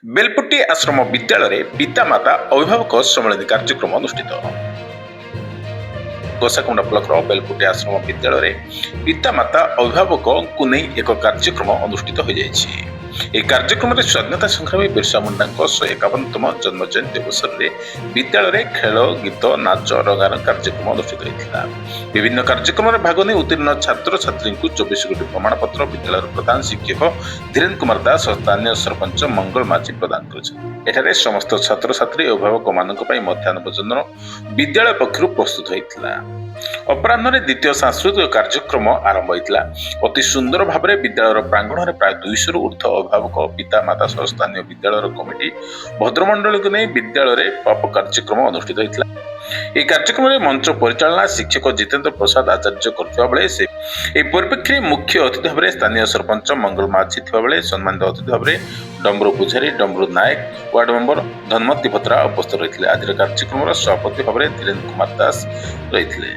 ବେଲପୁଟି ଆଶ୍ରମ ବିଦ୍ୟାଳୟରେ ପିତାମାତା ଅଭିଭାବକ ସମ୍ମିଳନୀ କାର୍ଯ୍ୟକ୍ରମ ଅନୁଷ୍ଠିତ। ଗୋସାକୁଣ୍ଡା ବ୍ଲକର ବେଲପୁଟି ଆଶ୍ରମ ବିଦ୍ୟାଳୟରେ ପିତାମାତା ଅଭିଭାବକଙ୍କୁ ନେଇ ଏକ କାର୍ଯ୍ୟକ୍ରମ ଅନୁଷ୍ଠିତ ହୋଇଯାଇଛି। ଏହି କାର୍ଯ୍ୟକ୍ରମରେ ସ୍ୱାଧୀନତା ସଂଗ୍ରାମୀ ବିର୍ସା ମୁଣ୍ଡାଙ୍କ 151ତମ ଜନ୍ମ ଜୟନ୍ତୀ ଅବସରରେ ବିଦ୍ୟାଳୟରେ ଖେଳ, ଗୀତ, ନାଚ, ରଙ୍ଗାରଙ୍ଗ କାର୍ଯ୍ୟକ୍ରମ ଅନୁଷ୍ଠିତ ହୋଇଥିଲା। ବିଭିନ୍ନ କାର୍ଯ୍ୟକ୍ରମରେ ଭାଗ ନେଇ ଉତ୍ତୀର୍ଣ୍ଣ ଛାତ୍ରଛାତ୍ରୀଙ୍କୁ 24 ଗୋଟି ପ୍ରମାଣପତ୍ର ବିଦ୍ୟାଳୟର ପ୍ରଧାନ ଶିକ୍ଷକ ଧୀରେନ୍ଦ୍ର କୁମାର ଦାସ ଓ ସ୍ଥାନୀୟ ସରପଞ୍ଚ ମଙ୍ଗଳ ମାଝୀ ପ୍ରଦାନ କରିଛନ୍ତି। ଏଠାରେ ସମସ୍ତ ଛାତ୍ରଛାତ୍ରୀ ଓ ଅଭିଭାବକମାନଙ୍କ ପାଇଁ ମଧ୍ୟାହ୍ନ ଭୋଜନ ବିଦ୍ୟାଳୟ ପକ୍ଷରୁ ପ୍ରସ୍ତୁତ ହୋଇଥିଲା। ଅପରାହ୍ନରେ ଦ୍ୱିତୀୟ ସାଂସ୍କୃତିକ କାର୍ଯ୍ୟକ୍ରମ ଆରମ୍ଭ ହୋଇଥିଲା। ଅତି ସୁନ୍ଦର ଭାବରେ ବିଦ୍ୟାଳୟର ପ୍ରାଙ୍ଗଣରେ ପ୍ରାୟ 200ରୁ ଉର୍ଦ୍ଧ୍ୱ ଅଭିଭାବକ, ପିତାମାତା ସହ ସ୍ଥାନୀୟ ବିଦ୍ୟାଳୟର କମିଟି, ଭଦ୍ରମଣ୍ଡଳୀକୁ ନେଇ ବିଦ୍ୟାଳୟରେ ପପ କାର୍ଯ୍ୟକ୍ରମ ଅନୁଷ୍ଠିତ ହୋଇଥିଲା। ଏହି କାର୍ଯ୍ୟକ୍ରମରେ ମଞ୍ଚ ପରିଚାଳନା ଶିକ୍ଷକ ଜିତେନ୍ଦ୍ର ପ୍ରସାଦ ଆଚାର୍ଯ୍ୟ କରୁଥିବା ବେଳେ ଏହି ପରିପ୍ରେକ୍ଷୀରେ ମୁଖ୍ୟ ଅତିଥି ଭାବରେ ସ୍ଥାନୀୟ ସରପଞ୍ଚ ମଙ୍ଗଳ ମାଝୀ ଥିବାବେଳେ ସମ୍ମାନିତ ଅତିଥି ଭାବରେ ଡମ୍ବରୁ ପୂଜାରୀ, ଡମ୍ବରୁ ନାୟକ, ୱାର୍ଡ ମେମ୍ବର ଧନ୍ମତୀ ଭତ୍ରା ଉପସ୍ଥିତ ରହିଥିଲେ। ଆଜିର କାର୍ଯ୍ୟକ୍ରମର ସଭାପତି ଭାବରେ ଧୀରେନ୍ଦ୍ର କୁମାର ଦାସ ରହିଥିଲେ।